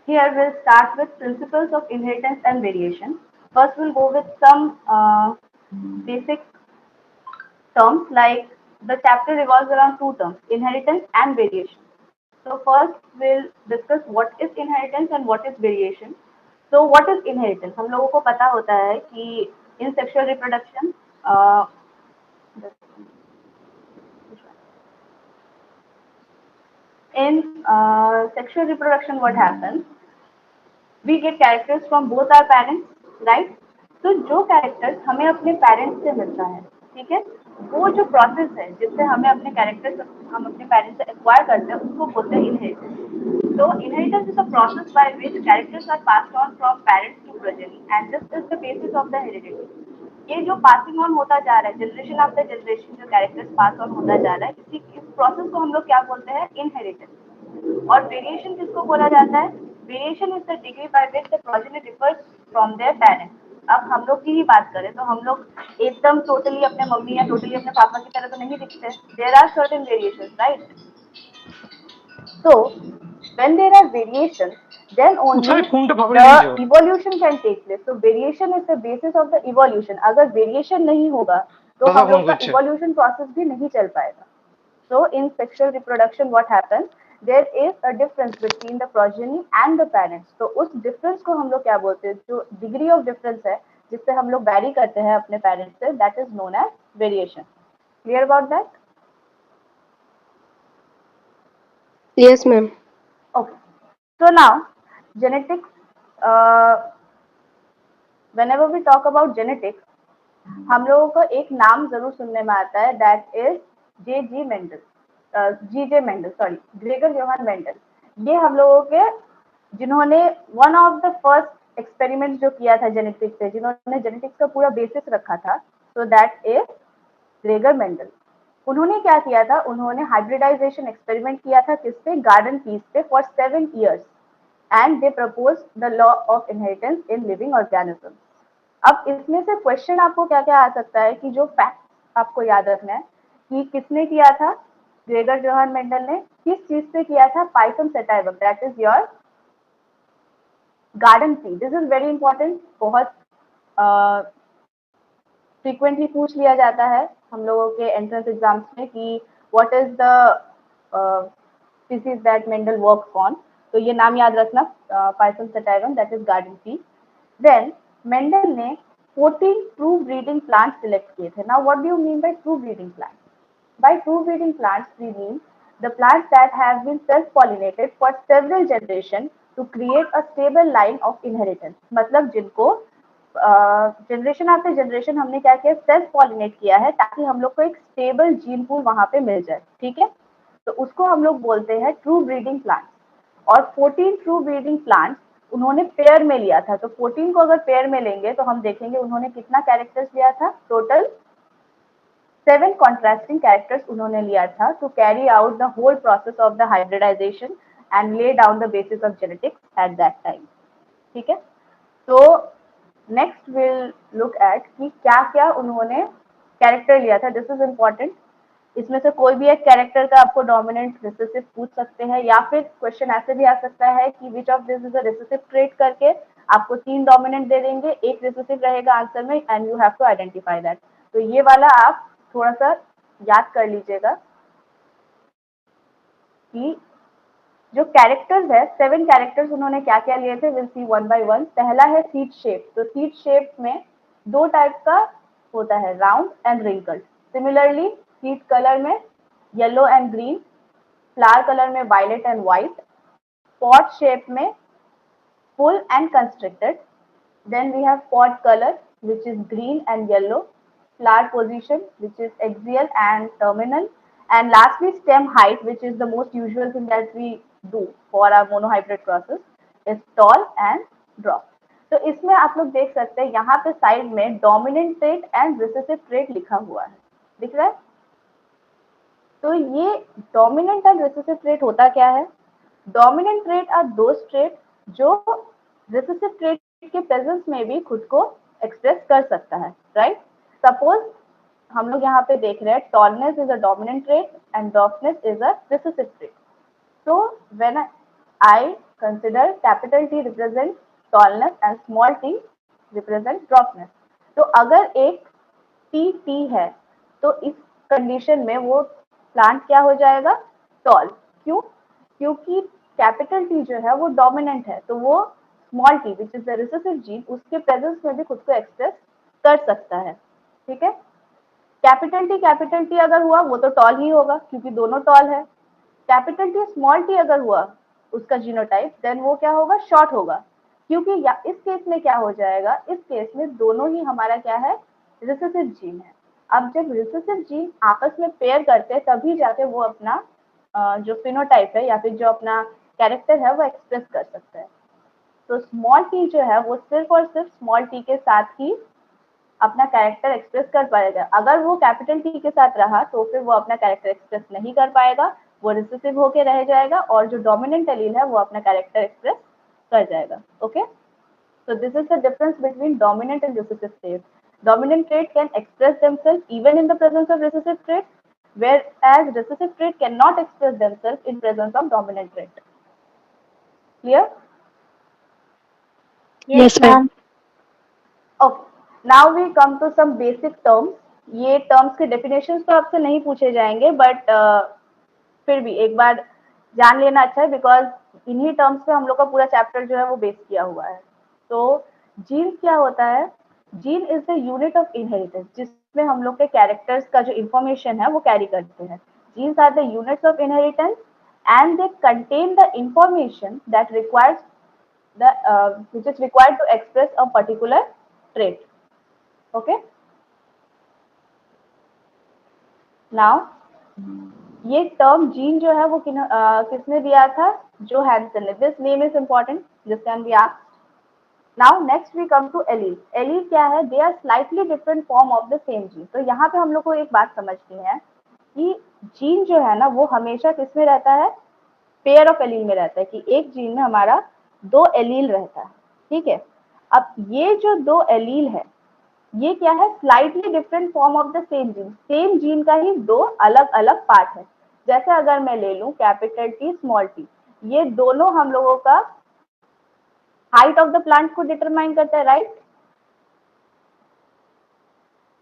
Here we'll start with principles of inheritance and variation. First, we'll go with some basic terms, like the chapter revolves around two terms, inheritance and variation. So first we'll discuss what is inheritance and what is variation. So what is inheritance? हम लोगों को पता होता है कि in sexual reproduction, uh, in sexual reproduction what happens, we get characters from both our parents, right? तो जो characters हमें अपने पेरेंट्स से मिलता है, ठीक है, वो जो प्रोसेस है जिससे हमें अपने कैरेक्टर्स हम अपने पेरेंट्स से एक्वायर करते हैं उसको बोलते हैं inheritance. So inheritance is a process by which characters are passed on from parents to progeny, and this is the basis of the heredity. ये जो पासिंग ऑन होता जा रहा है जनरेशन आफ्टर जनरेशन, जो कैरेक्टर्स पास ऑन होता जा रहा है, इस प्रोसेस को हम लोग क्या बोलते हैं, इनहेरिटेंस. और वेरिएशन किसको बोला जाता है, variation is the degree by which the progeny differs from their parents. अब हम लोग की ही बात करें तो हम लोग एकदम टोटली अपने मम्मी या टोटली अपने पापा की तरह तो नहीं दिखते. There are certain variations, right? So, when there are variations, then কোথায় only ফোনটা ফাফড়ে দিয়েছো? the evolution can take place. So, variation is the basis of the evolution. अगर variation नहीं होगा, तो দাদা हम ফোন लोग का করছে। evolution process भी नहीं चल पाएगा. So, in sexual reproduction, what happens? There is a difference between the progeny and the parents. तो उस difference को हम लोग क्या बोलते हैं? जो degree of difference है, जिससे हम लोग vary करते हैं अपने parents से, that is known as variation. Clear about that? Yes, ma'am. Okay. So now, genetics. Uh, Whenever we talk about genetics, हम लोगों को एक नाम जरूर सुनने में आता है, that is J Mendel, sorry, Gregor Johan Mendel. ये हम लोगों के, जिन्होंने one of the first experiment जो किया था जेनेटिक्स पे, जिन्होंने जेनेटिक्स का पूरा बेसिस रखा था, so that is Gregor Mendel. उन्होंने क्या किया था, उन्होंने हाइब्रिडाइजेशन एक्सपेरिमेंट किया था किसपे, गार्डन पीस पे, for 7 years. And they propose the law of inheritance in living organism. अब इसमें से क्वेश्चन आपको क्या क्या आ सकता है, कि जो फैक्ट आपको याद रखना है कि किसने किया था, ग्रेगर जोहान मेंडल ने. किस चीज से किया था, pisum sativum, that is your garden pea. This is very important, बहुत फ्रीक्वेंटली पूछ लिया जाता है हम लोगों के एंट्रेंस एग्जाम्स में कि what is the species that Mendel works on. तो ये नाम याद रखना, pisum sativum, that is garden pea. Then Mendel ने 14 ट्रू ब्रीडिंग प्लांट्स सिलेक्ट किए थे. Now what do you mean by true breeding plants? By true breeding plants, we mean the plants that have been self-pollinated for several generations to create a stable line of inheritance. मतलब जिनको generation after generation हमने क्या किया, self pollinate किया है, ताकि हम लोग को एक स्टेबल जीन पूल वहां पे मिल जाए, ठीक है. तो उसको हम लोग बोलते हैं ट्रू ब्रीडिंग प्लांट्स. और 14 ट्रू ब्रीडिंग प्लांट्स उन्होंने पेयर में लिया था. तो 14 को अगर पेयर में लेंगे तो हम देखेंगे उन्होंने कितना कैरेक्टर्स लिया था, टोटल 7 contrasting characters उन्होंने लिया था, to carry out the whole process of the hybridization and lay down the basis of genetics at that time. ठीक है. तो नेक्स्ट विल लुक एट कि क्या क्या उन्होंने कैरेक्टर लिया था. This is important. इसमें से कोई भी एक कैरेक्टर का आपको डोमिनेंट रिसेसिव पूछ सकते हैं, या फिर क्वेश्चन ऐसे भी आ सकता है कि which of this is a recessive trait करके आपको 3 डोमिनेंट दे देंगे, एक रिसेसिव रहेगा आंसर में, and you have to identify that. तो ये वाला आप थोड़ा सा याद कर लीजिएगा कि जो कैरेक्टर्स है, 7 कैरेक्टर्स उन्होंने क्या क्या लिए थे, will see one by one. पहला है सीड शेप. तो सीड शेप में दो टाइप का होता है, round and wrinkled. Similarly seed colour में yellow and green, flower colour में violet and white, pod shape में full and constricted. Then we have pod color, which is green and yellow, flower position, which is axial and terminal, and lastly stem height, which is the most usual thing that we do for our monohybrid process, is tall and drop. तो इसमें आप लोग देख सकते हैं यहाँ पे side में dominant trait and recessive trait लिखा हुआ है, दिख रहा है. तो ये डोमिनेंट एंड रिसेसिव ट्रेट होता क्या है? Dominant trait are those trait जो रिसेसिव ट्रेट के प्रेजेंस में भी खुद को एक्सप्रेस कर सकता है, राइट? सपोज हम लोग यहाँ पे देख रहे हैं tallness is a dominant trait and dwarfness is a recessive trait. So when I consider capital T represent tallness and small t represent dwarfness. तो अगर एक टी है तो इस कंडीशन में वो प्लांट क्या हो जाएगा, टॉल। क्यों? क्योंकि कैपिटल टी जो है वो डोमिनेंट है, तो वो small T which is the recessive gene उसके प्रेजेंस में भी खुद को एक्सप्रेस कर सकता है। ठीक है, कैपिटल टी अगर हुआ वो तो टॉल ही होगा क्योंकि दोनों टॉल है। कैपिटल टी स्मॉल टी अगर हुआ उसका जीनोटाइप, देन वो क्या होगा, शॉर्ट होगा। क्योंकि इस केस में क्या हो जाएगा, इस केस में दोनों ही हमारा क्या है, रिसेसिव जीन है। अब जब रिसेसिव जीन आपस में पेयर करते हैं तभी जाके वो अपना जो फिनोटाइप है या फिर जो अपना कैरेक्टर है वो एक्सप्रेस कर सकता है। तो स्मॉल टी जो है वो सिर्फ और सिर्फ स्मॉल टी के साथ ही अपना कैरेक्टर एक्सप्रेस कर पाएगा। अगर वो कैपिटल टी के साथ रहा तो फिर वो अपना कैरेक्टर एक्सप्रेस नहीं कर पाएगा, वो रिसेसिव होके रह जाएगा और जो डोमिनेंट एलील है वो अपना कैरेक्टर एक्सप्रेस कर जाएगा। Okay, so this is the difference between dominant and recessive traits. Dominant trait can express themselves even in the presence of recessive trait, whereas recessive trait cannot express themselves in presence of dominant trait. Clear? Yes, ma'am. Okay. Now we come to some basic terms. ये terms के definitions तो आपसे नहीं पूछे जाएंगे, but फिर भी एक बार जान लेना अच्छा है, बिकॉज इन्हीं टर्म्स पे हम लोग का पूरा चैप्टर जो है वो बेस किया हुआ है। तो जीन्स क्या होता है? Gene is the unit of inheritance, जिसमें हम लोग के कैरेक्टर्स का जो इंफॉर्मेशन है वो कैरी करते हैं। Genes are the units of inheritance and they contain the information that requires which is required to express a particular trait. Okay, now ये टर्म जीन जो है वो किसने दिया था? जोहानसन ने। This name is important, this can be asked. Now next we come to allele. Allele क्या है? They are slightly different form of the same gene. तो यहाँ पे हम लोग को एक बात समझनी है कि जीन जो है ना वो हमेशा किसमें रहता है? पेयर ऑफ एलील में रहता है, कि एक जीन में हमारा दो एलील रहता है। ठीक है, अब ये जो दो एलील है ये क्या है? Slightly different form of the same gene का ही दो अलग अलग पार्ट है। जैसे अगर मैं ले लूं कैपिटल टी स्मॉल टी, ये दोनों हम लोगों का हाइट ऑफ द प्लांट को डिटरमाइन करता है, राइट?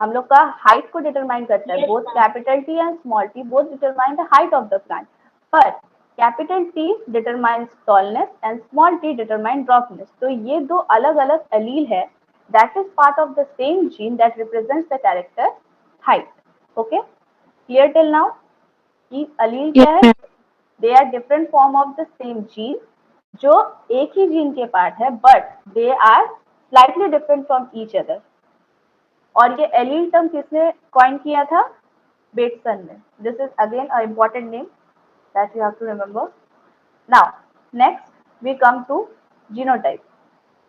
हम लोग का हाइट को डिटरमाइन करता है। Both capital T and small T both determine the height of the plant, पर capital T determines tallness and small T determine dwarfness. तो ये दो अलग अलग एलील है that is part of the same gene that represents the character height. Okay, clear till now? कि allele क्या है? They are different form of the same gene, जो एक ही जीन के पार्ट है, but they are slightly different from each other. और ये allele term किसने कॉइन किया था? बेटसन ने। This is again a important name that you have to remember. Now next we come to genotype.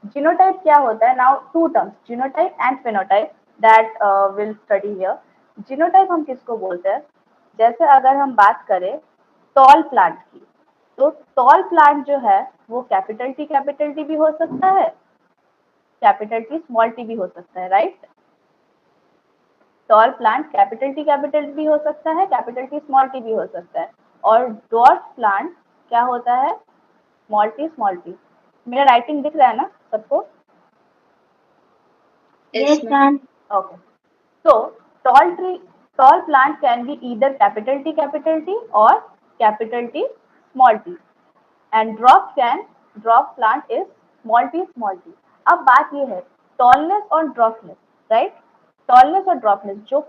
Genotype क्या होता है? Now two terms, genotype and phenotype, that will study here. Genotype हम किसको बोलते हैं? जैसे अगर हम बात करें टॉल प्लांट की, तो टॉल प्लांट जो है वो कैपिटल टी भी हो सकता है, कैपिटल टी स्मॉल टी भी हो सकता है, right? Tall plant capital T भी हो सकता है, कैपिटल टी स्मॉल टी भी हो सकता है। और ड्वार्फ प्लांट क्या होता है? Small T. मेरा राइटिंग दिख रहा है ना सबको? Yes, ma'am. Okay. So tall plant can be either capital T or capital T small t, and dwarf plant is small t small t. अब बात ये है टॉलनेस और ड्रॉपनेस, राइट? टॉलनेस और ड्रॉपनेस जो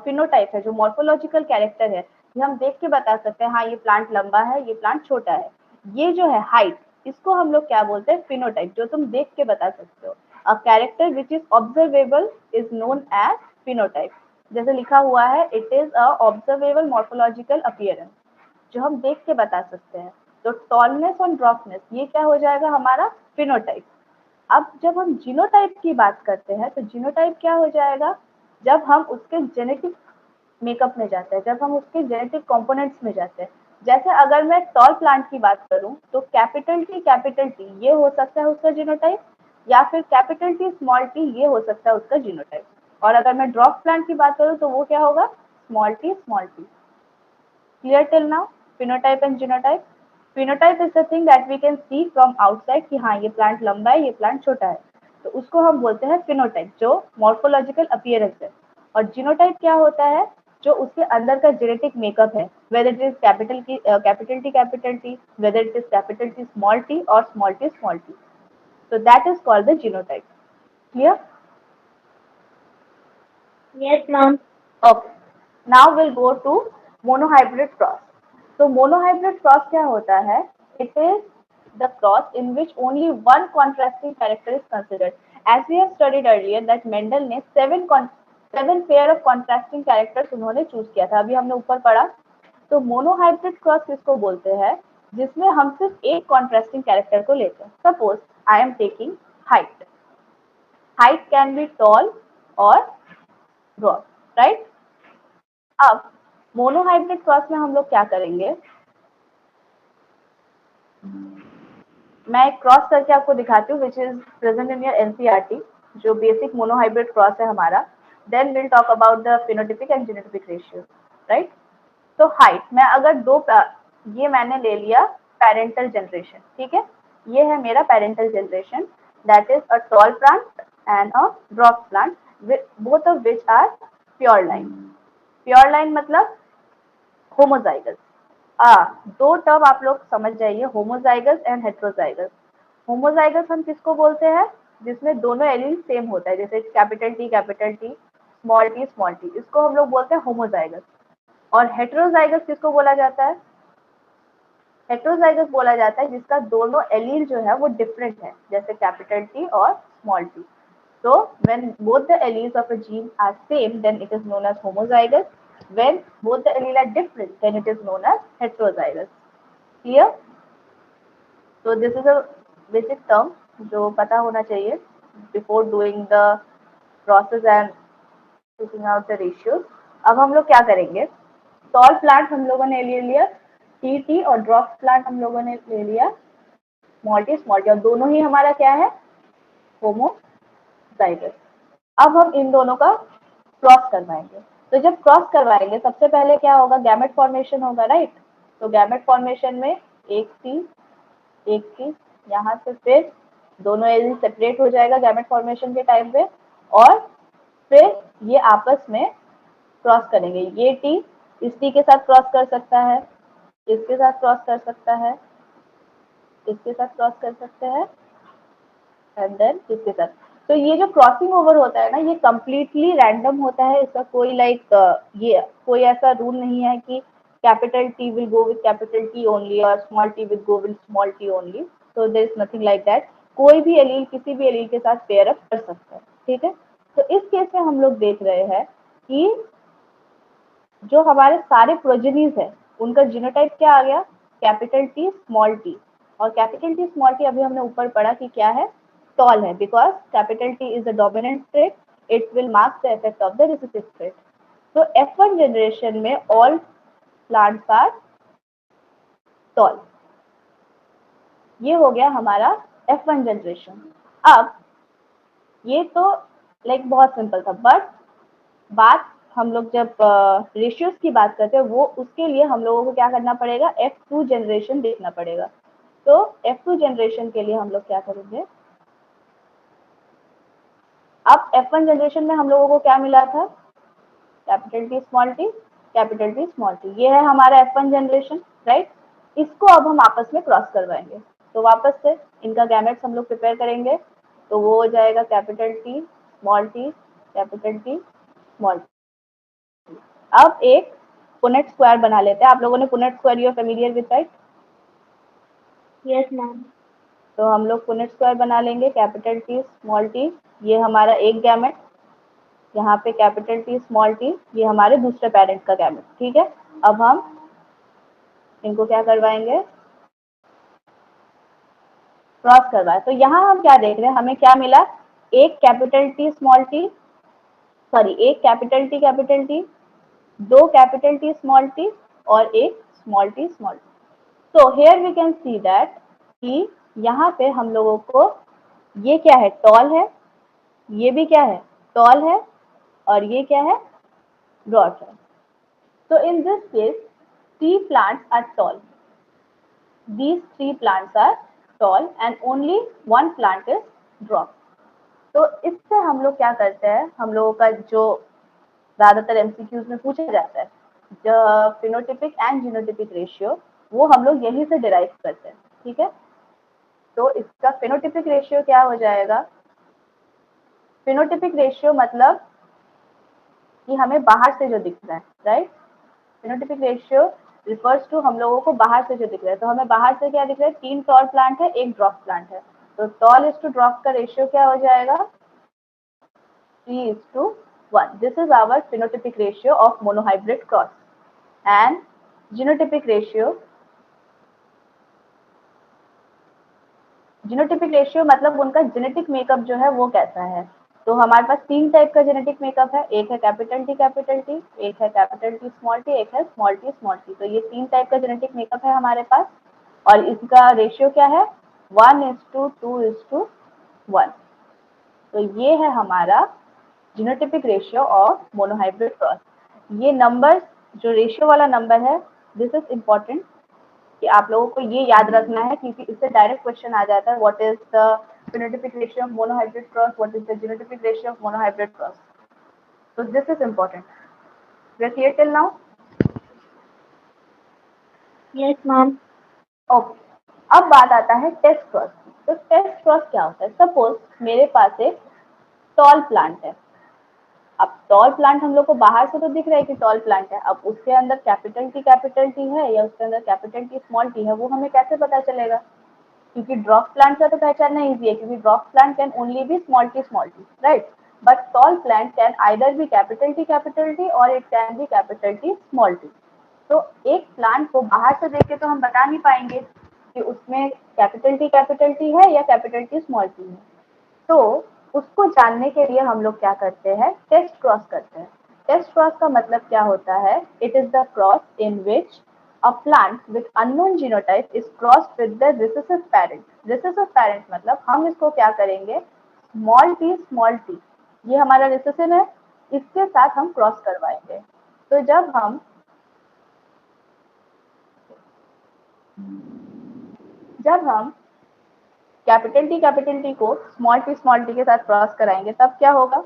फिनोटाइप है, जो मॉर्फोलॉजिकल कैरेक्टर है, ये हम देख के बता सकते हैं हाँ ये प्लांट लंबा है, ये प्लांट छोटा है। ये जो है हाइट, इसको हम लोग क्या बोलते हैं? फिनोटाइप, जो तुम देख के बता सकते हो। A character which is observable is known as phenotype. जैसे लिखा हुआ है, it is a observable morphological appearance, जो हम देख के बता सकते हैं। तो टॉलनेस और ड्रॉपनेस ये क्या हो जाएगा? हमारा फिनोटाइप। अब जब हम जीनोटाइप की बात करते हैं तो जीनोटाइप क्या हो जाएगा? जब हम उसके जेनेटिक मेकअप में जाते हैं, जब हम उसके जेनेटिक कंपोनेंट्स में जाते हैं। जैसे अगर मैं टॉल प्लांट की बात करूं तो कैपिटल टी ये हो सकता है उसका जीनोटाइप, या फिर कैपिटल टी स्मॉल टी ये हो सकता है उसका जीनोटाइप। और अगर मैं ड्वार्फ प्लांट की बात करूं तो वो क्या होगा? Small T small T. Clear till now? Phenotype and genotype. Phenotype is the thing that we can see from outside कि हाँ ये प्लांट लंबा है, ये प्लांट छोटा है, तो उसको हम बोलते हैं फिनोटाइप, जो मॉर्फोलॉजिकल अपीयरेंस है। और जीनोटाइप क्या होता है, जो उसके अंदर का जेनेटिक मेकअप है, whether it is capital T, whether it is capital T small T और small T small T, so that is called the genotype. Clear? Yes, ma'am. Okay. Now we'll go to monohybrid cross. So monohybrid cross क्या होता है? It is the cross in which only one contrasting character is considered. As we have studied earlier that Mendel ने seven pair of contrasting characters उन्होंने choose किया था, अभी हमने ऊपर पढ़ा। तो मोनोहाइब्रिड क्रॉस किसको बोलते हैं? जिसमें हम सिर्फ एक कॉन्ट्रास्टिंग कैरेक्टर को लेते हैं। Suppose I am taking height, height can be tall or broad, right? अब मोनोहाइब्रिड क्रॉस में हम लोग क्या करेंगे, मैं एक क्रॉस करके आपको दिखाती हूँ which is present in your NCERT, जो बेसिक मोनोहाइब्रिड क्रॉस है हमारा। Then will talk about the phenotypic and genotypic ratio, right? तो हाइट में अगर ये मैंने ले लिया पेरेंटल जनरेशन, ठीक है, ये है मेरा parental generation, that is a tall plant and a drop plant, both of which are pure line. Pure line मतलब होमोजाइगस। दो टर्म आप लोग समझ जाइए, होमोजाइगस एंड हेट्रोजाइगस। होमोजाइगस हम किसको बोलते हैं? जिसमें दोनों एलील सेम होता है, जैसे कैपिटल टी स्मॉल टी, इसको हम लोग बोलते हैं होमोजाइगस। और हेट्रोजाइगस किसको बोला जाता है? हेट्रोजाइगस बोला जाता है जिसका दोनों एलील जो है वो डिफरेंट है, जैसे कैपिटल टी और small T. So when both the alleles of a gene are same, then it is known as homozygous. When both the alleles are different, then it is known as heterozygous. Clear? So this is a basic term जो पता होना चाहिए before doing the process and figuring out the ratios. अब हम लोग क्या करेंगे? Tall plant हम लोगों ने ले लिया टी और ड्रॉप प्लांट हम लोगों ने ले लिया स्मॉल टी, और दोनों ही हमारा क्या है? होमोजाइगस। अब हम इन दोनों का क्रॉस करवाएंगे। तो जब क्रॉस करवाएंगे सबसे पहले क्या होगा? गैमेट फॉर्मेशन होगा, राइट? तो गैमेट फॉर्मेशन में एक टी यहाँ से फिर दोनों एलील सेपरेट हो जाएगा गैमेट फॉर्मेशन के टाइम पे, और फिर ये आपस में क्रॉस करेंगे। ये टी इस टी के साथ क्रॉस कर सकता है, इसके साथ क्रॉस कर सकता है, इसके साथ क्रॉस कर सकते हैं, एंड देन इसके साथ। तो ये जो क्रॉसिंग ओवर होता है ना, ये कम्प्लीटली रैंडम होता है, इसका कोई ये कोई ऐसा रूल नहीं है कि capital T will go with capital T only और small T will go with small T only. So there is nothing like that. कोई भी एलील किसी भी एलील के साथ पेयर अप कर सकता है, ठीक है? तो इस केस में हम लोग देख रहे हैं कि जो हमारे सारे प्रोजेनीज है उनका जीनोटाइप क्या आ गया? Capital T small T. और कैपिटल टी स्मॉल टी अभी हमने ऊपर पढ़ा कि क्या है? टॉल है, because capital T is a dominant trait, it will mark the effect of the recessive trait. तो F1 जनरेशन में ऑल प्लांट्स आर टॉल। ये हो गया हमारा F1 जनरेशन। अब ये तो बहुत सिंपल था, बट बात हम लोग जब रेशियोज की बात करते हैं वो उसके लिए हम लोगों को क्या करना पड़ेगा? F2 जनरेशन देखना पड़ेगा। तो F2 जनरेशन के लिए हम लोग क्या करेंगे? अब F1 जनरेशन में हम लोगों को क्या मिला था? Capital T small T, capital T small T, ये है हमारा F1 जनरेशन, राइट? इसको अब हम आपस में क्रॉस करवाएंगे। तो वापस से इनका गैमेट्स हम लोग प्रिपेयर करेंगे, तो वो हो जाएगा capital T small T, capital T small T. अब एक पुनेट स्क्वायर बना लेते हैं। आप लोगों ने Punnett square you familiar with, right? Yes, ma'am. तो हम लोग पुनेट स्क्वायर बना लेंगे, कैपिटल टी स्मॉल टी, ये हमारा एक गैमेट, यहाँ पे कैपिटल टी स्मॉल टी, ये हमारे दूसरे पेरेंट का गैमेट, ठीक है? अब हम इनको क्या करवाएंगे? क्रॉस करवाए। तो यहाँ हम क्या देख रहे हैं? हमें क्या मिला? एक capital T small T, sorry एक कैपिटल टी, दो कैपिटल टी स्मॉल टी और एक स्मॉल टी स्मॉल टी। तो here we can see that कि यहाँ पे हम लोगों को ये क्या है? टॉल है, ये भी क्या है? टॉल है, और ये क्या है? ब्रॉड है। So in this case, tea plants are tall. these three plants are tall and only one plant is dwarf. तो इससे हम लोग क्या करते हैं, हम लोगों का जो ज्यादातर एमसीक्यूज में पूछा जाता है फिनोटिपिक एंड जीनोटिपिक रेशियो, वो हम लोग यहीं से डिराइव करते हैं, ठीक है। तो इसका फिनोटिपिक रेशियो क्या हो जाएगा, फिनोटिपिक रेशियो मतलब कि हमें बाहर से जो दिख रहा है, right. Phenotypic ratio refers to हम लोगों को बाहर से जो दिख रहा है, तो हमें बाहर से क्या दिख रहा है, 3 टॉल प्लांट है, 1 ड्रॉप प्लांट है, तो टॉल इज टू ड्रॉप का रेशियो क्या हो जाएगा, 3:1. This is our phenotypic ratio of monohybrid cross. And genotypic ratio मतलब उनका जेनेटिक मेकअप जो है वो कैसा है। तो हमारे पास 3 टाइप का जेनेटिक मेकअप है, एक है कैपिटल टी, एक है कैपिटल टी स्मॉल टी, एक है स्मॉल टी। तो ये 3 टाइप का जेनेटिक मेकअप है हमारे पास, और इसका रेशियो क्या है, 1:2:1। तो ये है हमारा genotypic ratio of monohybrid cross. ये नंबर जो रेशियो वाला नंबर है, दिस इज इम्पोर्टेंट कि आप लोगों को ये याद रखना है, क्योंकि इससे डायरेक्ट क्वेश्चन आ जाता है, what is the phenotypic ratio of monohybrid cross, what is the genotypic ratio of monohybrid cross. So this is important. We are clear till now? Yes, ma'am. Okay, अब बात आता है टेस्ट क्रॉस की। तो test cross क्या होता है, suppose मेरे पास एक टॉल प्लांट है। अब टॉल प्लांट हम लोग को बाहर से तो दिख रहा है कि टॉल प्लांट है, अब उसके अंदर कैपिटल टी है या उसके अंदर कैपिटल टी स्मॉल टी है, वो हमें कैसे पता चलेगा, क्योंकि ड्रॉप प्लांट का तो पहचानना इजी है, क्योंकि dwarf plant can only be small T, right. But tall plant can either be capital T और it can be capital T small T. तो एक प्लांट को बाहर से देख के तो हम बता नहीं पाएंगे कि उसमें कैपिटल टी है या कैपिटल टी स्मॉल टी है। तो उसको जानने के लिए हम लोग क्या करते हैं, टेस्ट क्रॉस करते हैं। टेस्ट क्रॉस का मतलब क्या होता है, it is the cross in which a plant with unknown genotype is crossed with the recessive parent. Recessive parent मतलब हम इसको क्या करेंगे, स्मॉल टी, ये हमारा रिसेसिव है, इसके साथ हम क्रॉस करवाएंगे। तो जब हम कैपिटल टी को स्मॉल टी के साथ क्रॉस कराएंगे, तब क्या होगा,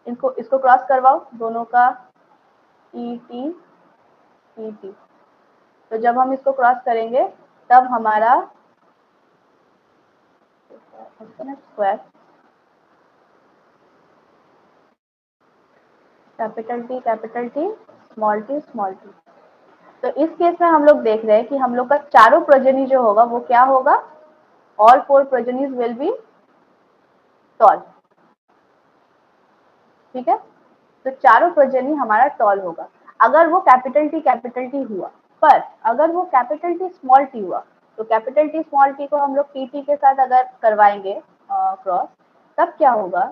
इसको क्रॉस करवाओ दोनों का, ई टी। तो जब हम इसको क्रॉस करेंगे तब हमारा square capital T small T. तो इस केस में हम लोग देख रहे हैं कि हम लोग का चारों प्रोजेनी जो होगा वो क्या होगा, all 4 progenies will be toll, ठीक है। तो चारों प्रोजेनी हमारा टॉल होगा अगर वो कैपिटल टी हुआ। पर अगर वो कैपिटल टी स्मॉल टी हुआ, तो कैपिटल टी स्मॉल टी को हम लोग टी के साथ अगर करवाएंगे क्रॉस, तब क्या होगा,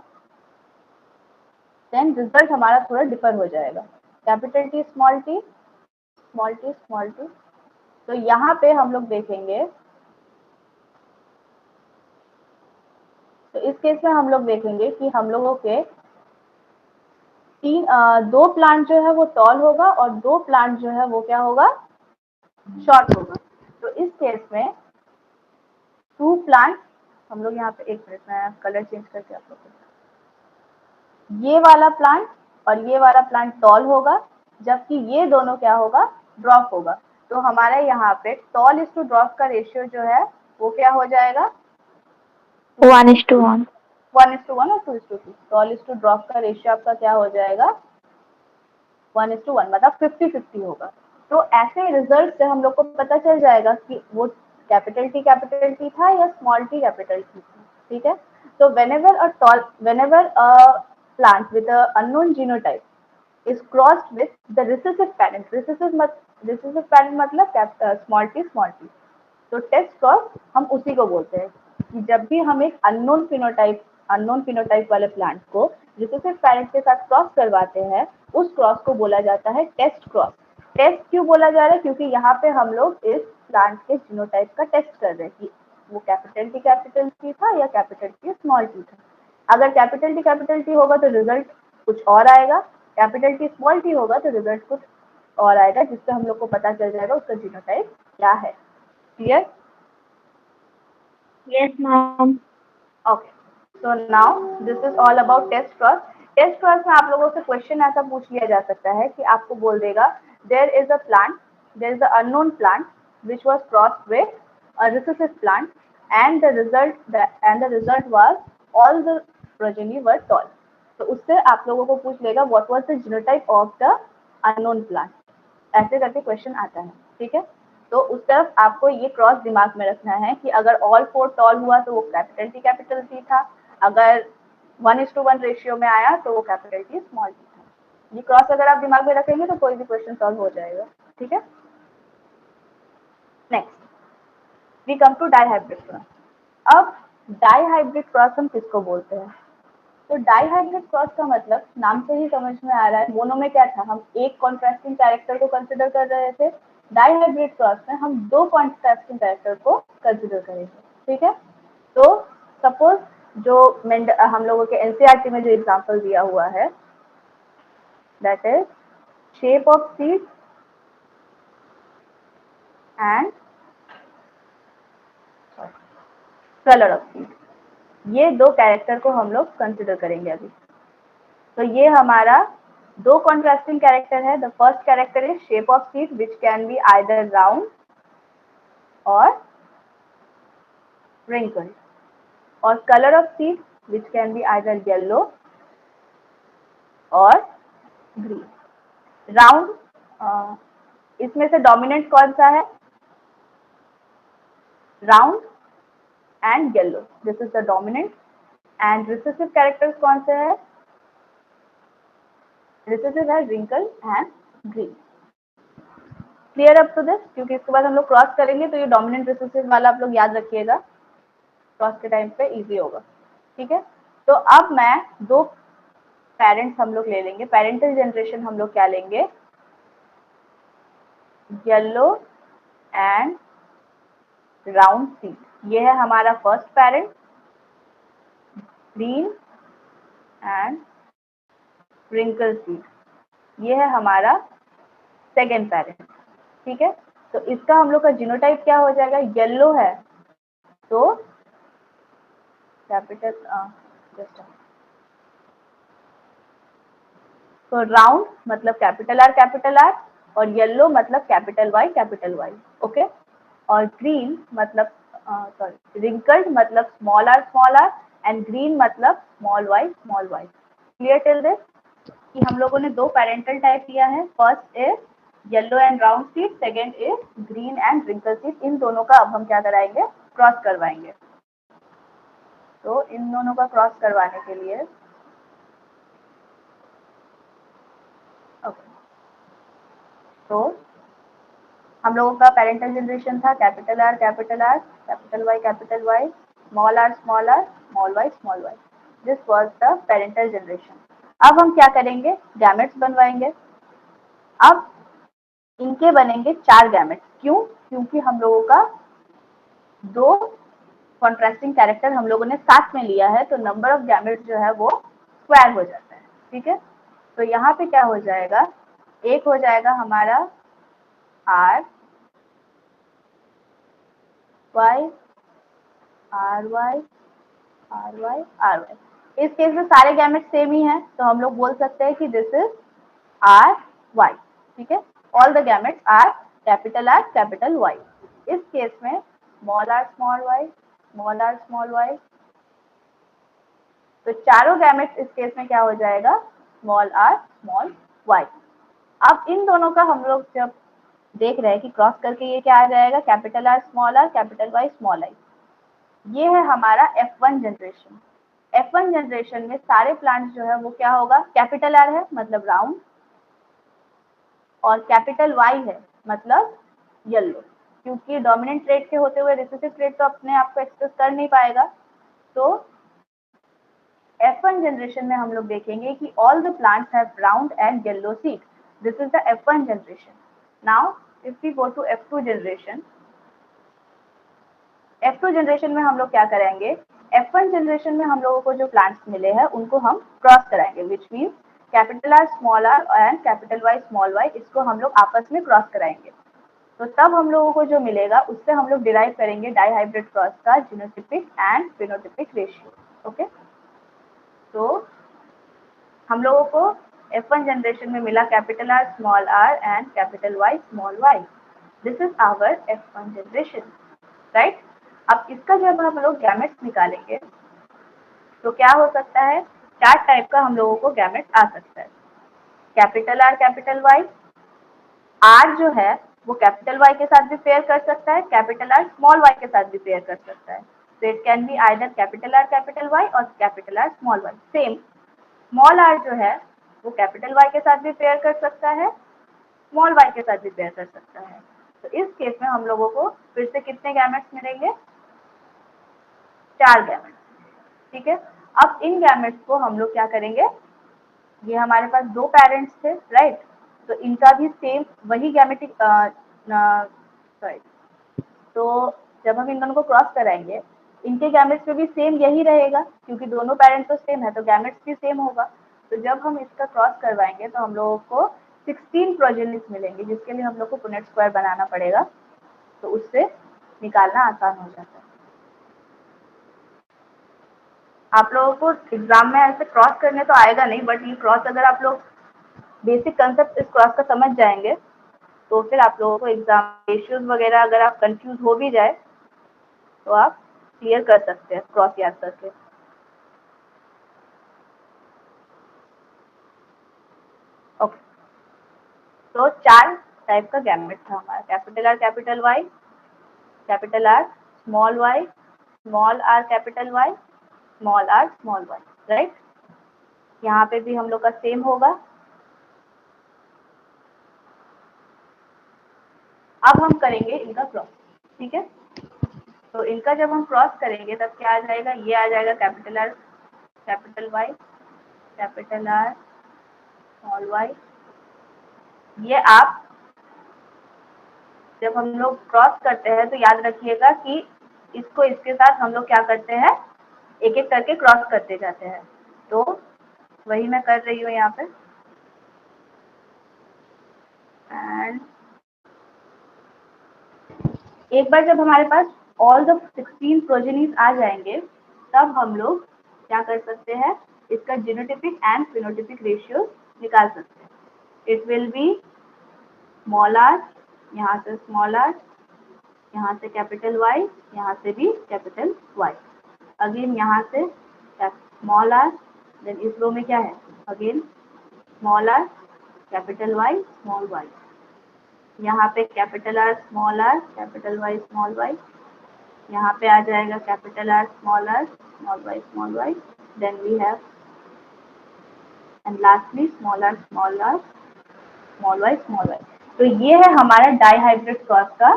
देन रिजल्ट हमारा थोड़ा डिफर हो जाएगा, कैपिटल टी स्मॉल टी। तो यहाँ पे हम लोग देखेंगे, तो इस केस में हम लोग देखेंगे कि हम लोगों के दो प्लांट जो है वो टॉल होगा और 2 प्लांट जो है वो क्या होगा, शॉर्ट होगा। तो इस केस में 2 प्लांट, हम लोग यहाँ पे एक मिनट में कलर चेंज करके आप लोग, ये वाला प्लांट और ये वाला प्लांट टॉल होगा, जबकि ये दोनों क्या होगा, ड्रॉप होगा। तो हमारे यहाँ पे टॉल इज टू ड्रॉप का रेशियो जो है वो क्या हो जाएगा, 1:1. 1:1 और 2:2। टॉल इज टू ड्रॉप का रेशियो आपका क्या हो जाएगा, 1:1, मतलब 50-50 होगा। तो ऐसे रिजल्ट से हम लोग को पता चल जाएगा कि वो कैपिटल टी था या स्मॉल टी कैपिटल टी था, ठीक है। तो whenever a plant with a unknown genotype is crossed with the recessive parent, recessive parent मतलब स्मॉल टी। तो टेस्ट क्रॉस हम उसी को बोलते हैं कि जब भी हम एक अननोन फिनोटाइप वाले प्लांट को रिसेसिव पैरेंट के साथ क्रॉस करवाते हैं, उस क्रॉस को बोला जाता है टेस्ट क्रॉस। टेस्ट क्यों बोला जा रहा है, क्योंकि यहाँ पे हम लोग इस प्लांट के जीनोटाइप का टेस्ट कर रहे हैं कि वो कैपिटल टी था या कैपिटल टी स्मॉल टी था। अगर कैपिटल टी होगा तो रिजल्ट कुछ और आएगा, कैपिटल टी स्मॉल टी होगा तो रिजल्ट कुछ और आएगा जिससे हम लोग को पता चल जाएगा उसका जीनोटाइप क्या है। Clear? Yes, ma'am. Okay, so now this is all about test cross. Test cross में आप लोगों से क्वेश्चन ऐसा पूछ लिया जा सकता है कि आपको बोल देगा there is a plant, there is a unknown plant which was crossed with a recessive plant and the result was all the progeny were tall। तो उससे आप लोगों को पूछ लेगा what was the genotype of the unknown plant, ऐसे करके question आता है। ठीक है, तो उस तरफ आपको ये क्रॉस दिमाग में रखना है कि अगर ऑल फोर टॉल हुआ तो वो कैपिटल टी था, अगर 1:1 रेशियो में आया तो वो कैपिटल टी स्मॉल टी था। ये क्रॉस अगर आप दिमाग में रखेंगे तो कोई भी क्वेश्चन सॉल्व हो जाएगा। ठीक है, next we come to dihybrid cross. अब डाइहाइब्रिड क्रॉस हम किसको बोलते हैं? तो डाइहाइब्रिड क्रॉस का मतलब नाम से ही समझ में आ रहा है, मोनो में क्या था, हम एक कॉन्ट्रास्टिंग कैरेक्टर को कंसिडर कर रहे थे। डाइहाइब्रिड क्रॉस में हम दो कॉन्ट्रास्टिंग कैरेक्टर को कंसिडर करेंगे। ठीक है, तो सपोज जो हम लोगों के एनसीईआरटी में जो एग्जांपल दिया हुआ है that is shape of seed and colour of seed, ये दो कैरेक्टर को हम लोग कंसिडर करेंगे अभी। तो ये हमारा दो कॉन्ट्रास्टिंग कैरेक्टर है। The first character is shape of seed which can be either round और wrinkled, और colour of seed which can be either yellow और ग्रीन। राउंड, इसमें से डोमिनेंट कौन सा है? Round and yellow, this is the dominant. And recessive characters कौन से है? रिसेसिव है wrinkle and green. Clear up to this? क्योंकि इसके बाद हम लोग क्रॉस करेंगे तो ये डोमिनेंट रिसेसिव वाला आप लोग याद रखिएगा, क्रॉस के टाइम पे इजी होगा। ठीक है, तो अब मैं दो पेरेंट्स हम लोग ले लेंगे, पेरेंटल जनरेशन हम लोग क्या लेंगे? Yellow and round seed. ये है हमारा first parent. Green and wrinkle seed, ये है हमारा सेकेंड पेरेंट। ठीक है, तो इसका हम लोग का जीनोटाइप क्या हो जाएगा? येलो है तो कैपिटल तो राउंड मतलब कैपिटल आर और येलो मतलब कैपिटल वाई। ओके, और ग्रीन मतलब सॉरी रिंकल्ड मतलब स्मॉल आर एंड ग्रीन मतलब small Y. Clear till this? कि हम लोगों ने दो पेरेंटल टाइप लिया है, first is yellow and round seed, second is green and wrinkle seed. इन दोनों का अब हम क्या कराएंगे? क्रॉस करवाएंगे। तो इन दोनों का क्रॉस करवाने के लिए ओके, तो हम लोगों का पेरेंटल जनरेशन था capital R capital Y, small R small Y. This was the parental generation. अब हम क्या करेंगे? गैमेट्स बनवाएंगे। अब इनके बनेंगे 4 गैमेट्स। क्यों? क्योंकि हम लोगों का दो कॉन्ट्रास्टिंग कैरेक्टर हम लोगों ने साथ में लिया है, तो नंबर ऑफ गैमेट्स जो है वो स्क्वायर हो जाता है। ठीक है, तो यहाँ पे क्या हो जाएगा? एक हो जाएगा हमारा R Y R Y R Y R Y. इस केस में सारे गैमेट सेम ही हैं, तो हम लोग बोल सकते हैं कि दिस इज आर वाई। ठीक है, all the gametes are capital Y. इस केस में स्मॉल आर स्मॉल वाई, तो चारों गैमेट्स इस केस में क्या हो जाएगा? Small R small Y. अब इन दोनों का हम लोग जब देख रहे हैं कि क्रॉस करके ये क्या आ जाएगा? Capital R capital Y small I. ये है हमारा F1 जनरेशन। F1 जनरेशन में सारे प्लांट्स जो है वो क्या होगा? कैपिटल आर है मतलब राउंड, और कैपिटल वाई है मतलब येलो। क्योंकि डोमिनेंट ट्रेट के होते हुए रिसेसिव ट्रेट तो अपने आप को एक्सप्रेस कर नहीं पाएगा, तो F1 जनरेशन में हम लोग देखेंगे कि all the plants have round and yellow seed. This is the F1 generation. Now if we go to F2 generation, F2 generation में हम लोग क्या करेंगे? F1 जनरेशन में हम लोगों को जो प्लांट्स मिले हैं उनको हम क्रॉस कराएंगे, which means capital R small R and capital Y small Y, इसको हम लोग आपस में क्रॉस कराएंगे, तो तब हम लोगों को जो मिलेगा उससे हम लोग डिराइव करेंगे डाइहाइब्रिड क्रॉस का genotypic and phenotypic ratio. Okay, तो हम लोगों को F1 जनरेशन में मिला capital R small R and capital Y small Y. This is our F1 generation, right. अब इसका जब हम लोग गैमेट्स निकालेंगे तो क्या हो सकता है, 4 टाइप का हम लोगों को गैमेट आ सकता है। Capital R capital Y, R जो है वो कैपिटल वाई के साथ भी पेयर कर सकता है, कैपिटल आर स्मॉल वाई के साथ भी पेयर कर सकता है। तो it can be either capital R capital Y और capital R small Y. Same small R जो है वो कैपिटल वाई के साथ भी पेयर कर सकता है, स्मॉल वाई के साथ भी पेयर कर सकता है। तो इस केस में हम लोगों को फिर से कितने गैमेट्स मिलेंगे, 4 गैमेट्स, ठीक है। अब इन गैमेट्स को हम लोग क्या करेंगे, ये हमारे पास 2 पेरेंट्स थे, राइट, तो इनका भी सेम वही गैमेटिक सॉरी, तो जब हम इन दोनों को क्रॉस कराएंगे इनके गैमेट्स में भी सेम यही रहेगा, क्योंकि दोनों पेरेंट्स तो सेम है तो गैमेट्स भी सेम होगा। तो जब हम इसका क्रॉस करवाएंगे तो हम लोगों को 16 प्रोजेनिस मिलेंगे, जिसके लिए हम लोग को पुनेट स्क्वायर बनाना पड़ेगा, तो उससे निकालना आसान हो जाता है। आप लोगों को एग्जाम में ऐसे क्रॉस करने तो आएगा नहीं, बट ये क्रॉस अगर आप लोग बेसिक कंसेप्ट इस क्रॉस का समझ जाएंगे तो फिर आप लोगों को एग्जाम रेशियोज वगैरह अगर आप कंफ्यूज हो भी जाए तो आप क्लियर कर सकते हैं क्रॉस याद करके। ओके, तो 4 टाइप का गैमेट था हमारा, capital R capital Y, capital R small Y, small R capital Y, small R small Y, right. यहाँ पे भी हम लोग का सेम होगा। अब हम करेंगे इनका क्रॉस, ठीक है। तो इनका जब हम क्रॉस करेंगे तब क्या आ जाएगा, ये आ जाएगा capital R capital Y, capital R small Y. ये आप जब हम लोग क्रॉस करते हैं तो याद रखिएगा कि इसको इसके साथ हम लोग क्या करते हैं, एक एक करके क्रॉस करते जाते हैं। तो वही मैं कर रही हूँ यहाँ पे। एंड एक बार जब हमारे पास ऑल द 16 प्रोजेनीज आ जाएंगे तब हम लोग क्या कर सकते हैं, इसका जीनोटिपिक एंड फिनोटिपिक रेशियो निकाल सकते हैं। It will be small R, यहाँ से स्मॉल आर, यहाँ से कैपिटल वाई, यहाँ से भी कैपिटल वाई, अगेन यहाँ से स्मॉल आर, देन इस रो में क्या है, again small R capital Y small Y, यहाँ पे capital R small R capital Y small Y, यहाँ पे आ जाएगा capital R small small Y, then we have and lastly small R small Y small Y. तो ये है हमारा डाइहाइब्रिड क्रॉस का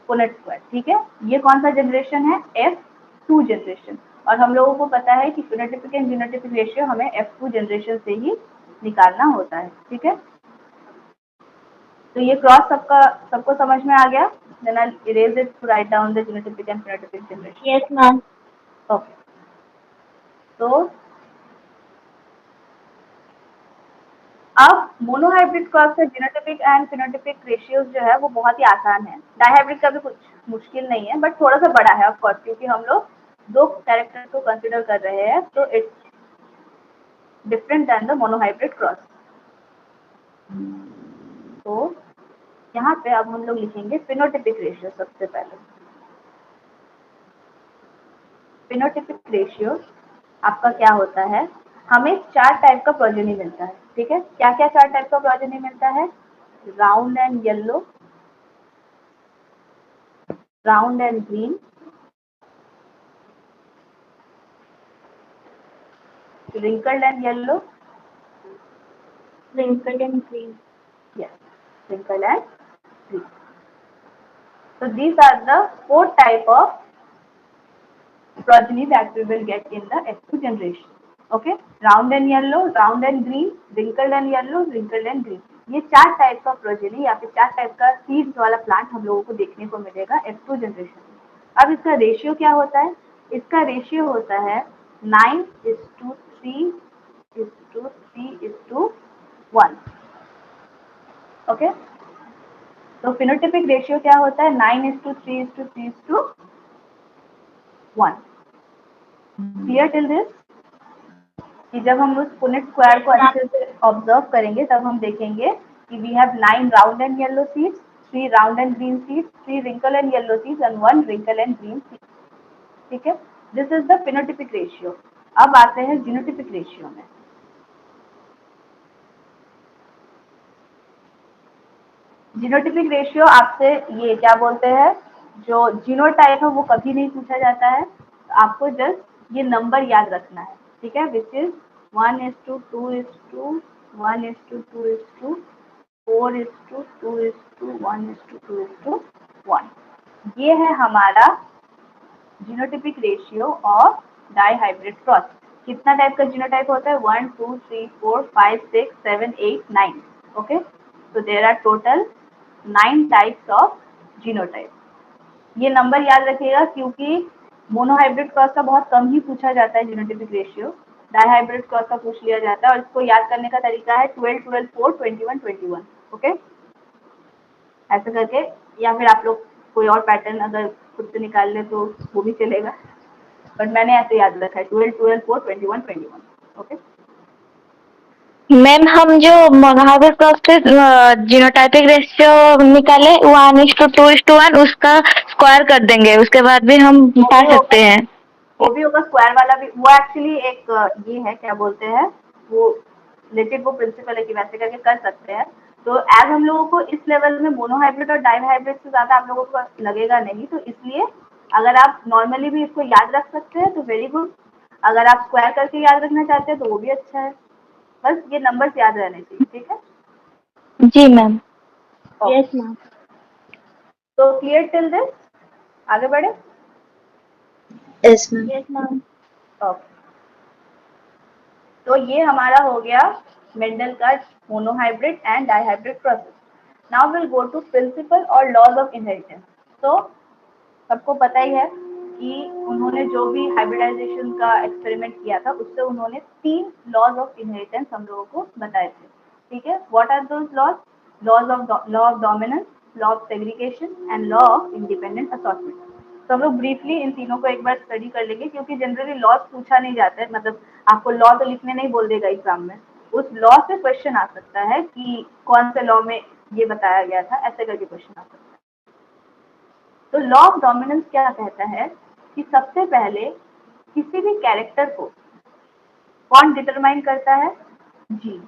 पुनेट स्क्वायर, ठीक है। ये कौन सा जनरेशन है, F2 जनरेशन, और हम लोगों को पता है कि फिनोटिपिक एंड जीनोटिपिक रेशियो हमें F2 जनरेशन से ही निकालना होता है, ठीक है। तो ये क्रॉस सबको समझ में आ गया। Then I erase it to write down the genotypic and phenotypic generation. Yes, ma'am. Okay, तो अब मोनोहाइब्रिड क्रॉस का जीनोटिपिक एंड फिनोटिपिक रेशियोज जो है वो बहुत ही आसान है। डाइहाइब्रिड का भी कुछ मुश्किल नहीं है, बट थोड़ा सा बड़ा है ऑफ कोर्स, क्योंकि हम लोग 2 कैरेक्टर को कंसीडर कर रहे हैं, तो it's different than the monohybrid cross. तो यहाँ पे अब हम लोग लिखेंगे फिनोटिपिक रेशियो। सबसे पहले फिनोटिपिक रेशियो आपका क्या होता है, हमें 4 टाइप का प्रोजेनी मिलता है, ठीक है। क्या क्या 4 टाइप का प्रोजेनी मिलता है, round and yellow, round and green, wrinkled and yellow, Wrinkled and green. yes, wrinkled and green. So these are the 4 type of progeny that we will get in the F2 generation. Okay, round and yellow, round and green, wrinkled and yellow, wrinkled and green. ये 4 type का progeny या फिर 4 type का seeds वाला plant हम लोगों को देखने को मिलेगा F2 जनरेशन में। अब इसका रेशियो क्या होता है, इसका रेशियो होता है 9:3 3:1. ओके, तो फिनोटिपिक रेशियो क्या होता है? 9:3:3:1. Clear till this? कि जब हम उस पुनेट स्क्वायर को अच्छे से ऑब्जर्व करेंगे तब हम देखेंगे कि we have 9 round and yellow seeds, 3 round and green seeds, 3 wrinkle and yellow seeds and 1 wrinkle and green seed. ठीक है, this is the phenotypic ratio. अब आते हैं जीनोटिपिक रेशियो में. जीनोटिपिक रेशियो आपसे ये क्या बोलते हैं, जो जीनोटाइप है वो कभी नहीं पूछा जाता है. आपको जस्ट ये नंबर याद रखना है. ठीक है, विच इज 1:2:2:1:4:2:1:2:1. ये है हमारा genotypic ratio of dihybrid cross. कितना टाइप का जीनोटाइप होता है? 1 2 3 4 5 6 7 8 9. Okay, so there are total 9 types of genotype. ये नंबर याद रखिएगा क्योंकि मोनोहाइब्रिड क्रॉस का बहुत कम ही पूछा जाता है जीनोटिपिक रेशियो. डाइहाइब्रिड क्रॉस का पूछ लिया जाता है और इसको याद करने का तरीका है 12 12 4 21 21. ओके, ऐसे करके, या फिर आप लोग कोई और पैटर्न अगर खुद से निकाल ले तो वो भी चलेगा, बट मैंने ऐसे याद रखा है 12 12 4 21 21. ओके, मैम हम जो मोनोहाइब्रिड क्रॉस से जीनोटाइपिक रेशियो निकाले 1:2:1 उसका स्क्वायर कर देंगे, उसके बाद भी हम पा सकते हैं. वो भी होगा स्क्वायर वाला भी. वो एक्चुअली एक ये है, क्या बोलते हैं वो, रिलेटेड वो प्रिंसिपल है कि वैसे करके कर सकते हैं. तो एज हम लोगों को इस लेवल में मोनोहाइब्रिड और डाइहाइब्रिड से ज़्यादा आप लोगों को लगेगा नहीं, तो इसलिए अगर आप नॉर्मली भी इसको याद रख सकते हैं तो वेरी गुड. अगर आप स्क्वायर करके याद रखना चाहते हैं तो वो भी अच्छा है. बस ये नंबर्स याद रहने चाहिए. ठीक है, जी मैम. Yes, ma'am. तो क्लियर टिल दिस? आगे बढ़े. Yes, ma'am. Yes ma'am. Okay, तो ये हमारा हो गया मेंडल का monohybrid and dihybrid process. Now will go to principle और लॉज ऑफ इनहेरिटेंस. तो सबको पता ही है कि उन्होंने जो भी हाइब्रिडाइजेशन का एक्सपेरिमेंट किया था उससे उन्होंने 3 लॉज ऑफ इनहेरिटेंस हम लोगों को बताए थे. ठीक है, what are those laws? Law of dominance, law of segregation and law of independent assortment. तो हम लोग ब्रीफली इन तीनों को एक बार स्टडी कर लेंगे क्योंकि जनरली लॉज पूछा नहीं जाता है. मतलब आपको लॉ तो लिखने नहीं बोल देगा एग्जाम में, उस लॉ से क्वेश्चन आ सकता है कि कौन से लॉ में ये बताया गया था, ऐसे करके क्वेश्चन आ सकता है. तो लॉ ऑफ डोमिनेंस क्या कहता है कि सबसे पहले किसी भी कैरेक्टर को कौन डिटरमाइन करता है? जीन.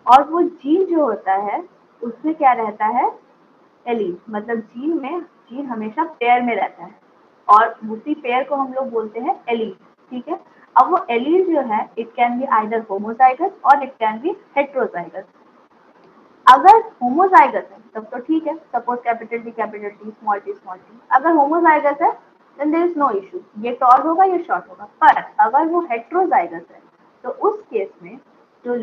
और वो जीन जो होता है उसमें क्या रहता है? एलील. मतलब जीन हमेशा पेयर में रहता है और उसी पेयर को हम लोग बोलते हैं एलील. ठीक है, अब वो एलील जो है it can be either homozygous or it can be heterozygous. अगर होमोजाइगस है तब तो ठीक है, suppose capital T small T. अगर होमोजाइगस है then there is no issue, ये टॉल होगा ये शॉर्ट होगा. पर अगर वो हेट्रोजाइगस है तो उस केस में जो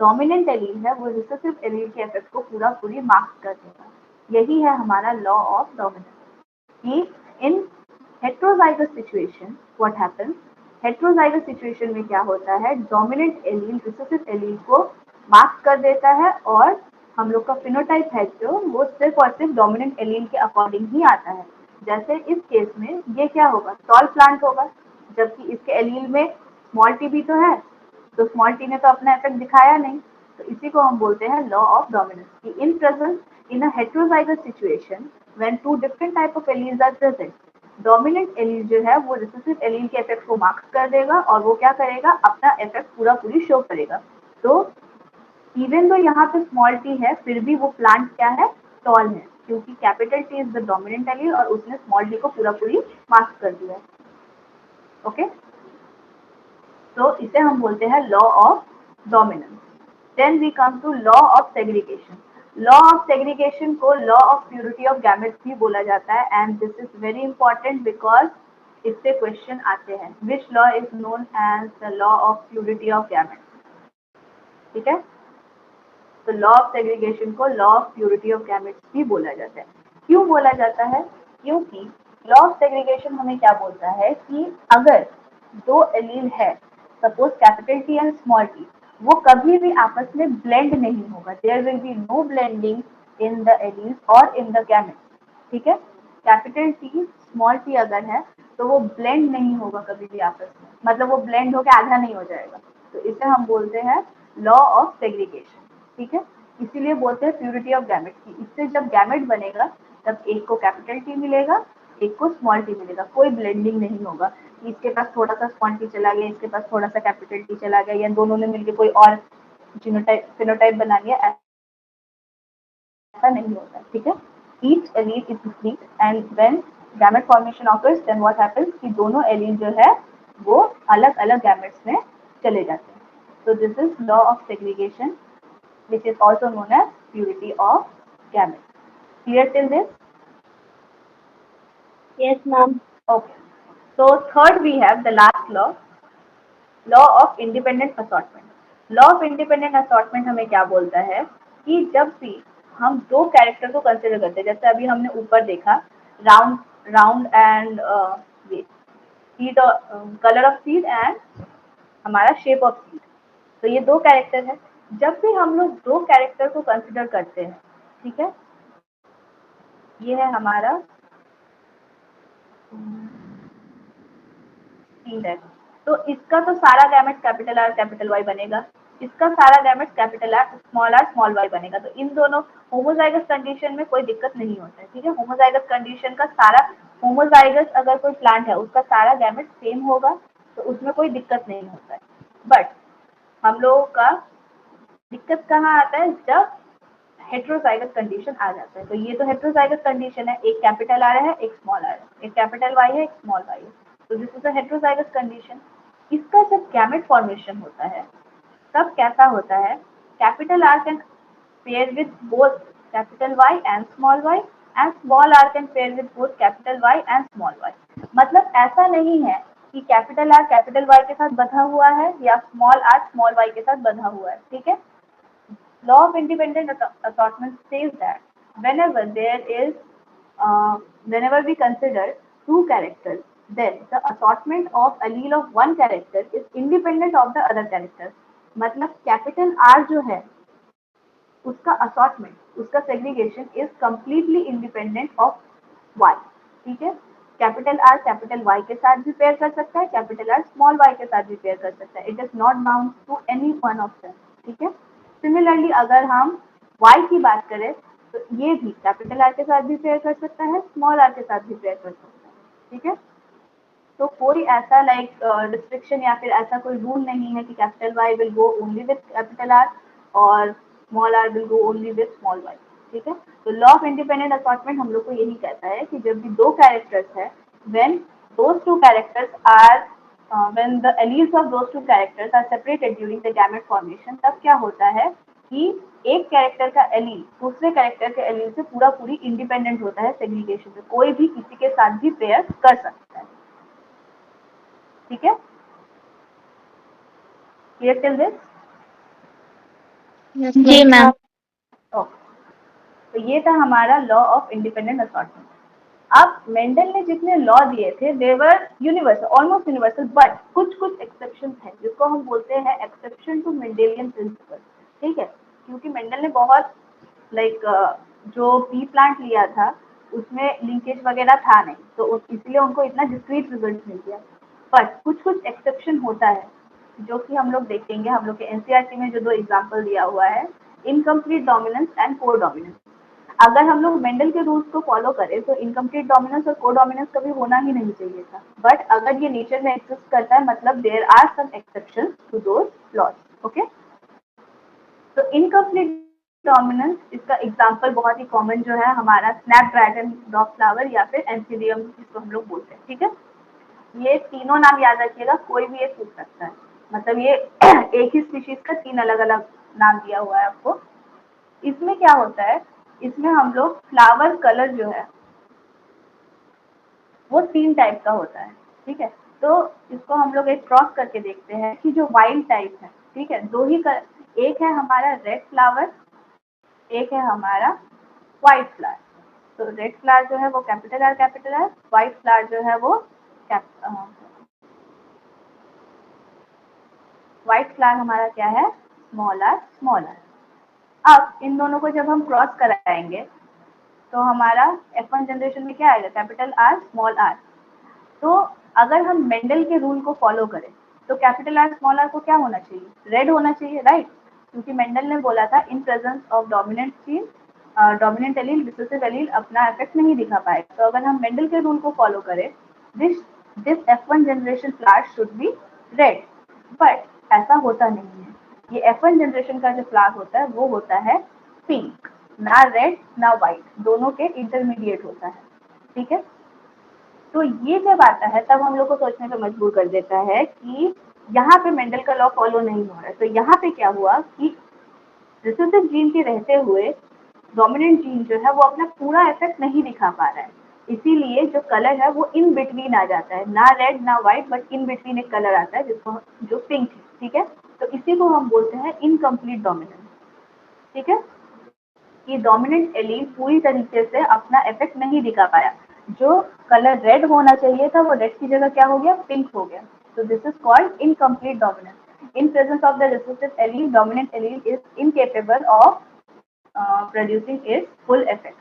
डोमिनेंट एलील है वो रिसेसिव एलील के इफेक्ट को पूरी मार्क कर देगा. यही है हमारा लॉ ऑफ डोमिनेंस. कि in heterozygous situation what happens, heterozygous situation में क्या होता है, डोमिनेंट एलील रिसेसिव एलील को मार्क कर देता है और हम लोग का फिनोटाइप है जो वो सिर्फ और सिर्फ डोमिनेंट एलील के अकॉर्डिंग ही आता है. जैसे इस केस में ये क्या होगा, टॉल प्लांट होगा, जबकि इसके एलील में स्मॉल टी भी तो है, तो स्मॉल टी ने तो अपना इफेक्ट दिखाया नहीं. तो इसी को हम बोलते हैं लॉ ऑफ डोमिनेंस. कि in presence in a heterozygous situation when two different type of alleles are present, dominant allele जो है वो रिसेसिव एलील के इफेक्ट को मार्क कर देगा और वो क्या करेगा, अपना इफेक्ट पूरी शो करेगा. तो इवन तो यहाँ पे स्मॉल टी है फिर भी वो प्लांट क्या है, टॉल है, क्योंकि capital T is the dominant allele और उसने स्मॉल टी को पूरी मार्क कर दिया है. ओके, तो इसे हम बोलते हैं law of dominance. Then we come to law of segregation. Law of segregation को law of purity of gametes भी बोला जाता है and this is very important because इससे क्वेश्चन आते हैं. Which law is known as the law of purity of gametes. ठीक है, तो लॉ ऑफ सेग्रीगेशन को law of purity of gametes भी बोला जाता है. क्यों बोला जाता है? क्योंकि लॉ ऑफ सेग्रीगेशन हमें क्या बोलता है कि अगर दो एलील है, suppose capital T and small T, वो कभी भी आपस में ब्लेंड नहीं होगा। There will be no blending in the alleles और इन द गैमेट। ठीक है, कैपिटल टी स्मॉल टी अगर है तो वो ब्लेंड नहीं होगा कभी भी आपस में, मतलब वो ब्लेंड होकर आधा नहीं हो जाएगा। तो इसे हम बोलते हैं लॉ ऑफ सेग्रीगेशन। ठीक है, इसीलिए बोलते हैं प्यूरिटी ऑफ गैमेट की। इससे जब गैमेट बनेगा तब एक को कैपिटल टी मिलेगा, एक को स्मॉल टी मिलेगा, कोई ब्लेंडिंग नहीं होगा। इसके पास थोड़ा सा स्मॉल टी चला गया, इसके पास थोड़ा सा कैपिटल टी चला गया, या दोनों ने मिलकर कोई और जीनोटाइप फिनोटाइप बना लिया, ऐसा नहीं होता है। ठीक है, each allele is discrete and when gamete formation occurs then what happens कि दोनों एलील जो है वो अलग अलग गैमेट्स में चले जाते हैं। So this is law of segregation, which is also known as purity of gametes. Clear till this? Yes, ma'am. Okay. So third we have the last law, law of independent assortment. Law of independent assortment हमें क्या बोलता है कि जब भी हम दो character को कंसिडर करते हैं, जैसे अभी हमने ऊपर देखा राउंड राउंड एंड ये seed colour of seed and हमारा शेप ऑफ सीड, तो ये दो कैरेक्टर है। जब भी हम लोग दो कैरेक्टर को कंसिडर करते हैं, ठीक है, ये है हमारा सीड है, तो इसका तो सारा gamete capital R capital Y बनेगा, इसका सारा gamete capital R small Y बनेगा। तो इन दोनों होमोजाइगस कंडीशन में कोई दिक्कत नहीं होता है। ठीक है, होमोजाइगस कंडीशन का सारा होमोजाइगस अगर कोई प्लांट है उसका सारा गैमेट सेम होगा तो उसमें कोई दिक्कत नहीं होता है। बट हम लोगों का दिक्कत कहाँ आता है, जब हेट्रोजाइगस कंडीशन आ जाता है। तो ये तो हेट्रोजाइगस कंडीशन है, एक कैपिटल आर है एक स्मॉल आर है, एक कैपिटल वाई है एक स्मॉल वाई है, तो this is a heterozygous condition. इसका जब गैमेट फॉर्मेशन होता है तब कैसा होता है, capital R can pair with both capital Y and small R can pair with both capital Y and small Y. मतलब ऐसा नहीं है कि कैपिटल आर कैपिटल वाई के साथ बंधा हुआ है या स्मॉल आर स्मॉल वाई के साथ बंधा हुआ है। ठीक है, law of independent assortment says that whenever there is whenever we consider two characters, then the assortment of allele of one character is independent of the other character। मतलब capital R जो है उसका असॉर्टमेंट, उसका segregation is completely independent of Y. ठीक है, capital R capital Y के साथ भी पेयर कर सकता है, कैपिटल आर स्मॉल वाई के साथ भी पेयर कर सकता है। It is not bound to any one of them. ठीक है, सिमिलरली अगर हम वाई की बात करें तो ये भी कैपिटल आर के साथ भी पेयर कर सकता है, स्मॉल आर के साथ भी पेयर कर सकता है। ठीक है, तो कोई ऐसा रिस्ट्रिक्शन या फिर ऐसा कोई रूल नहीं है कि capital Y will go only with capital R और small R will go only with small Y. ठीक है, तो लॉ ऑफ इंडिपेंडेंट असॉर्टमेंट हम लोग को यही कहता है कि जब भी दो कैरेक्टर्स है, when those two characters are when the alleles of those two characters are separated during the gamete formation, तब क्या होता है कि एक कैरेक्टर का एलील दूसरे कैरेक्टर के एलील से पूरा पूरी इंडिपेंडेंट होता है सेग्रीगेशन से, कोई भी किसी के साथ भी पेयर कर सकता है। ठीक है, क्लियर टिल दिस? जी मैम। ओके, तो ये था हमारा लॉ ऑफ इंडिपेंडेंट असॉर्टमेंट। अब मेंडल ने जितने लॉ दिए थे they were universal, almost universal, but कुछ कुछ एक्सेप्शन है जिसको हम बोलते हैं एक्सेप्शन टू मेंडेलियन प्रिंसिपल। ठीक है, क्योंकि मेंडल ने बहुत जो पी प्लांट लिया था उसमें लिंकेज वगैरह था नहीं, तो इसलिए उनको इतना डिस्क्रीट रिजल्ट मिल गया। बट कुछ कुछ एक्सेप्शन होता है जो कि हम लोग देखेंगे, हम लोग के एनसीईआरटी में जो दो एग्जाम्पल दिया हुआ है, इनकम्प्लीट डोमिनेंस एंड को डोमिनेंस। अगर हम लोग मेंडल के रूल्स को फॉलो करें तो इनकम्प्लीट डोमिनेंस और को डोमिनेंस कभी होना ही नहीं चाहिए था। बट अगर ये नेचर में एग्जिस्ट करता है मतलब there are some exceptions to those laws. Okay, तो इनकम्प्लीट डोमिनेंस इसका एग्जांपल बहुत ही कॉमन जो है हमारा स्नैपड्रैगन डॉग फ्लावर या फिर एंथीरियम जिसको हम लोग बोलते हैं। ठीक है, ये तीनों नाम याद रखिएगा, कोई भी एक पूछ सकता है, मतलब ये एक ही स्पीशीज का तीन अलग अलग नाम दिया हुआ है आपको। इसमें क्या होता है, इसमें हम लोग फ्लावर कलर जो है वो तीन टाइप का होता है। ठीक है, तो इसको हम लोग एक क्रॉस करके देखते हैं कि जो वाइल्ड टाइप है, ठीक है, दो ही कलर, एक है हमारा रेड फ्लावर, एक है हमारा व्हाइट फ्लावर। तो रेड फ्लावर जो है वो कैपिटल है, व्हाइट फ्लावर जो है वो व्हाइट फ्लावर हमारा क्या है, स्मॉल आर स्मॉल आर। अब इन दोनों को जब हम क्रॉस कराएंगे तो हमारा F1 जनरेशन में क्या आएगा, कैपिटल आर स्मॉल आर। तो अगर हम मेंडल के रूल को फॉलो करें तो कैपिटल आर स्मॉल आर को क्या होना चाहिए, रेड होना चाहिए, राइट, क्योंकि मेंडल ने बोला था in presence of dominant gene dominant allele recessive allele अपना इफेक्ट नहीं दिखा पाए। तो अगर हम मेंडल के रूल को फॉलो करें this F1 generation flower should be red, but ऐसा होता नहीं है। ये F1 जनरेशन का जो फ्लावर होता है वो होता है पिंक, ना रेड ना व्हाइट, दोनों के इंटरमीडिएट होता है, ठीक है। तो ये जब आता है तब हम लोग को सोचने पे मजबूर कर देता है कि यहाँ पे मेंडल का लॉ फॉलो नहीं हो रहा है। तो यहाँ पे क्या हुआ कि रिसेसिव जीन के रहते हुए डोमिनेंट जीन जो है वो अपना पूरा इफेक्ट नहीं दिखा पा रहा है, इसीलिए जो कलर है वो इन बिटवीन आ जाता है, ना रेड ना व्हाइट बट इन बिटवीन एक कलर आता है जिसको जो पिंक है, ठीक है। तो इसी को हम बोलते हैं इनकम्प्लीट डोमिनेंस, ठीक है, कि डोमिनेंट एलील पूरी तरीके से अपना इफेक्ट नहीं दिखा पाया। जो कलर रेड होना चाहिए था वो रेड की जगह क्या हो गया, पिंक हो गया। So this is called incomplete dominance. In presence of the recessive allele, dominant allele is incapable of producing its full effect.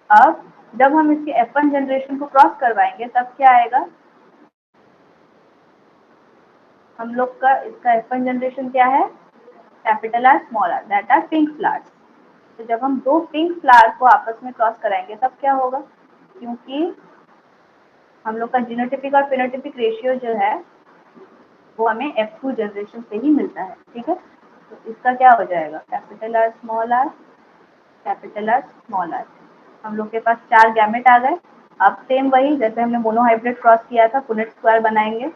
अब जब हम इसके F1 जनरेशन को क्रॉस करवाएंगे तब क्या आएगा, हम लोग का इसका F1 जनरेशन क्या है, capital R small R, that are pink flowers. तो जब हम दो पिंक फ्लावर को आपस में क्रॉस कराएंगे तब क्या होगा, क्योंकि हम लोग का जीनोटाइपिक और फेनोटाइपिक रेशियो जो है वो हमें F2 जनरेशन से ही मिलता है, ठीक है। तो इसका क्या हो जाएगा, capital R small R, capital R small R. हम लोग के पास 4 गैमेट आ गए। अब सेम वही जैसे हमने मोनोहाइब्रिड क्रॉस किया था, पुनेट स्क्वायर बनाएंगे।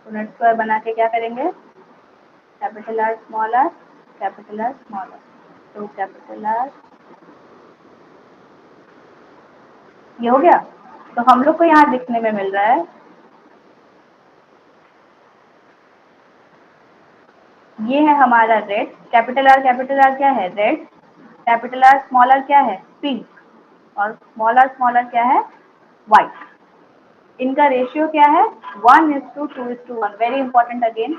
पुनेट स्क्वायर बना के क्या करेंगे, capital R small R, capital R small R. तो कैपिटल आर ये हो गया। तो हम लोग को यहाँ दिखने में मिल रहा है ये है हमारा रेड, कैपिटल आर क्या है, red, capital R small R क्या है, पिंक, और स्मॉल आर क्या है, व्हाइट। इनका रेशियो क्या है, 1:2:1, very important again,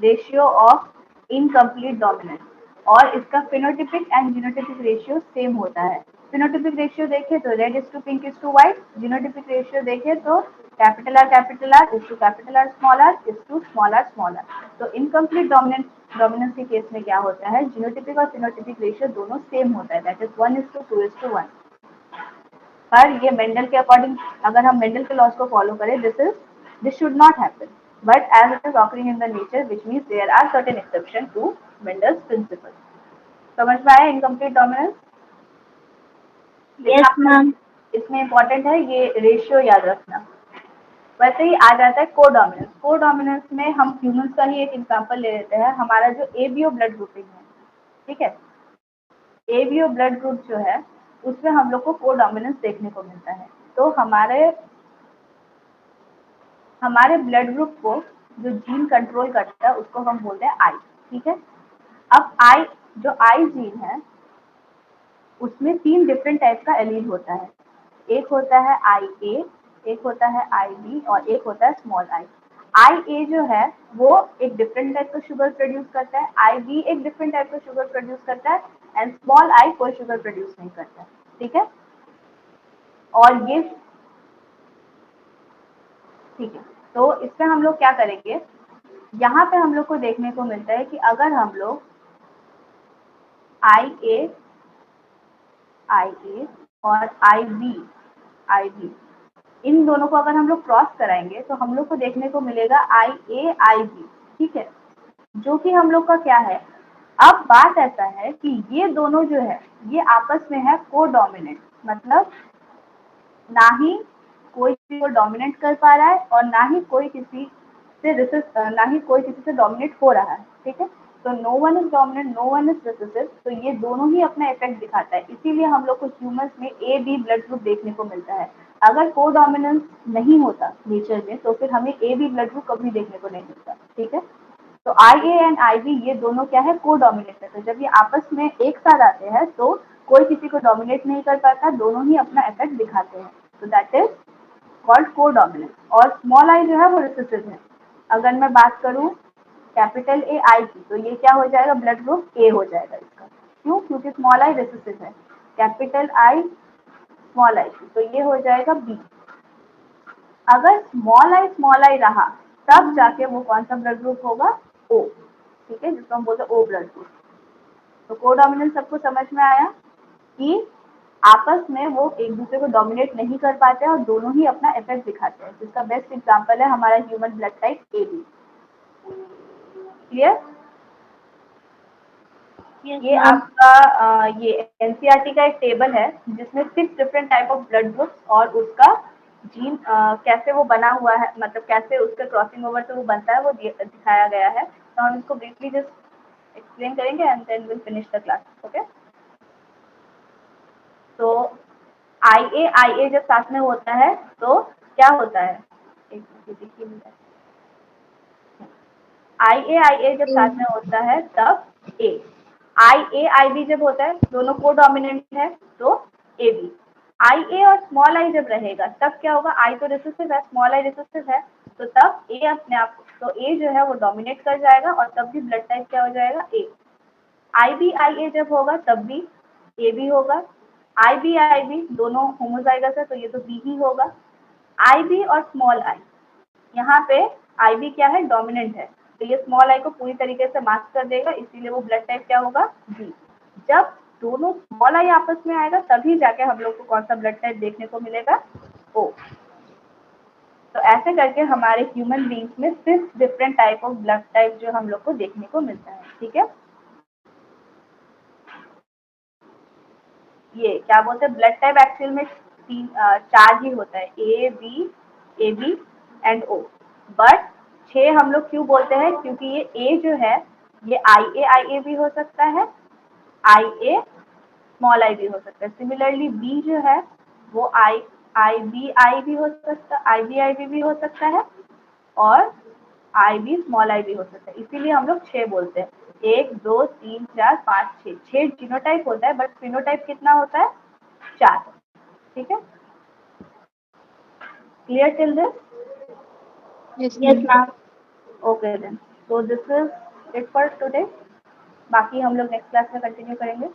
ratio of incomplete dominance. और इसका phenotypic and genotypic ratio same होता है। फिनोटिपिक रेशियो देखें तो red is to pink is to white, genotypic ratio देखें तो capital R is to capital R is to small R. तो incomplete dominance के केस में क्या होता है, जीनोटिपिक और फिनोटिपिक रेशियो दोनों सेम होता है, दैट इज 1:2:1। पर ये मेंडल के अकॉर्डिंग अगर हम मेंडल के लॉज को फॉलो करें this should not happen, but as it is occurring in the nature which means there are certain exception to Mendel's principle. समझ में आया इनकम्प्लीट डोमिनेंस? Yes, ma'am. इसमें इंपॉर्टेंट है ये रेशियो याद रखना। वैसे ही आ जाता है कोडोमिनेंस। कोडोमिनेंस में हम ह्यूमंस का ही एक एग्जांपल ले लेते हैं, हमारा जो एबीओ ब्लड ग्रुपिंग है, ठीक है, एबीओ ब्लड ग्रुप जो है उसमें हम लोग को कोडोमिनेंस देखने को मिलता है। तो हमारे ब्लड ग्रुप को जो जीन कंट्रोल करता है उसको हम बोलते हैं आई, ठीक है। अब आई जो आई जीन है उसमें 3 डिफरेंट टाइप का एलील होता है, एक होता है आई ए, एक होता है आई बी और एक होता है स्मॉल आई। आई ए जो है वो एक डिफरेंट टाइप का शुगर प्रोड्यूस करता है, आई बी एक डिफरेंट टाइप का शुगर प्रोड्यूस करता है एंड स्मॉल आई कोई शुगर प्रोड्यूस नहीं करता है, ठीक है। और ये ठीक है, तो इसमें हम लोग क्या करेंगे, यहाँ पे हम लोग को देखने को मिलता है कि अगर हम लोग आई ए और आई बी इन दोनों को अगर हम लोग क्रॉस कराएंगे तो हम लोग को देखने को मिलेगा आई ए आई बी, ठीक है, जो कि हम लोग का क्या है। अब बात ऐसा है कि ये दोनों जो है ये आपस में है कोडोमिनेंट, मतलब ना ही कोई किसी को डोमिनेट कर पा रहा है और ना ही कोई किसी से डोमिनेट हो रहा है, ठीक है। तो no one is dominant, no one is recessive, तो ये दोनों ही अपना इफेक्ट दिखाता है, इसीलिए हम लोग को ह्यूमंस में ए बी ब्लड ग्रुप देखने को मिलता है। अगर कोडोमिनेंस नहीं होता नेचर में तो फिर हमें ए बी ब्लड ग्रुप कभी देखने को नहीं मिलता, ठीक है। तो I A and I B ये दोनों क्या है, कोडोमिनेट है। तो जब ये आपस में एक साथ आते हैं तो कोई किसी को डोमिनेट नहीं कर पाता, दोनों ही अपना इफेक्ट दिखाते हैं, तो दैट इज कॉल्ड कोडोमिनेंस। और स्मॉल आई जो है वो रिसेसिव है। अगर मैं बात करूं कैपिटल ए आई की, तो ये क्या हो जाएगा, ब्लड ग्रुप ए हो जाएगा इसका। क्यों? क्योंकि स्मॉल आई रिसेसिव है। कैपिटल आई स्मॉल आई की, तो ये हो जाएगा बी। अगर स्मॉल आई रहा तब जाके वो कौन सा ब्लड ग्रुप होगा, ओ। ठीक है, जिसको हम बोलते हैं ओ ब्लड ग्रुप। तो कोडोमिनेंस सबको समझ में आया कि आपस में वो एक दूसरे को डोमिनेट नहीं कर पाते हैं और दोनों ही अपना इफेक्ट दिखाते हैं, जिसका बेस्ट एग्जांपल है हमारा human blood type A B. Clear? ये आपका ये एनसीईआरटी का एक टेबल है जिसमें 6 different type of blood groups और उसका जीन कैसे वो बना हुआ है, मतलब कैसे उसके क्रॉसिंग ओवर से वो बनता है, वो दिखाया गया है। तो हम इसको ब्रीफली जस्ट एक्सप्लेन करेंगे and then will finish the class. Okay, तो आई ए जब साथ में होता है तो क्या होता है, एक मिनट देखिए, आई ए जब साथ में होता है तब ए। आई बी जब होता है, दोनों को डोमिनेंट है, तो ए बी। आई ए और स्मॉल आई जब रहेगा तब क्या होगा, आई तो रिसेसिव है, स्मॉल आई रिसेसिव है, तो तब ए अपने आप, तो ए जो है वो डोमिनेट कर जाएगा और तब भी ब्लड टाइप क्या हो जाएगा, ए। आई ए जब होगा तब भी ए बी होगा। आई बी दोनों होमोजाइगस है, तो ये तो बी ही होगा। आई बी और स्मॉल आई, यहाँ पे आई बी क्या है, डोमिनेंट है, तो ये स्मॉल आई को पूरी तरीके से मास्क कर देगा, इसीलिए वो ब्लड टाइप क्या होगा, बी। जब दोनों स्मॉल आई आपस में आएगा तभी जाके हम लोग को कौन सा ब्लड टाइप देखने को मिलेगा, ओ। तो ऐसे करके हमारे ह्यूमन बींग्स में 6 different type of blood type जो हम लोग को देखने को मिलता है। ठीक है, ये क्या बोलते हैं, ब्लड टाइप एक्चुअल में 4 ही होता है, A B and O. But 6 हम लोग क्यों बोलते हैं, क्योंकि ये ए जो है ये आई ए भी हो सकता है, आई ए स्मॉल आई भी हो सकता है। सिमिलरली बी जो है वो आई भी हो सकता है, आई भी हो सकता है, और आई बी स्मॉल आई भी हो सकता है। इसीलिए हम लोग 6 बोलते हैं, 1 2 3 4 5 6। 6 जीनोटाइप होता है, बट फिनोटाइप कितना होता है, 4। ठीक है, clear till this? Yes, ma'am. Okay then, so this is it for today. बाकी हम लोग नेक्स्ट क्लास में कंटिन्यू करेंगे।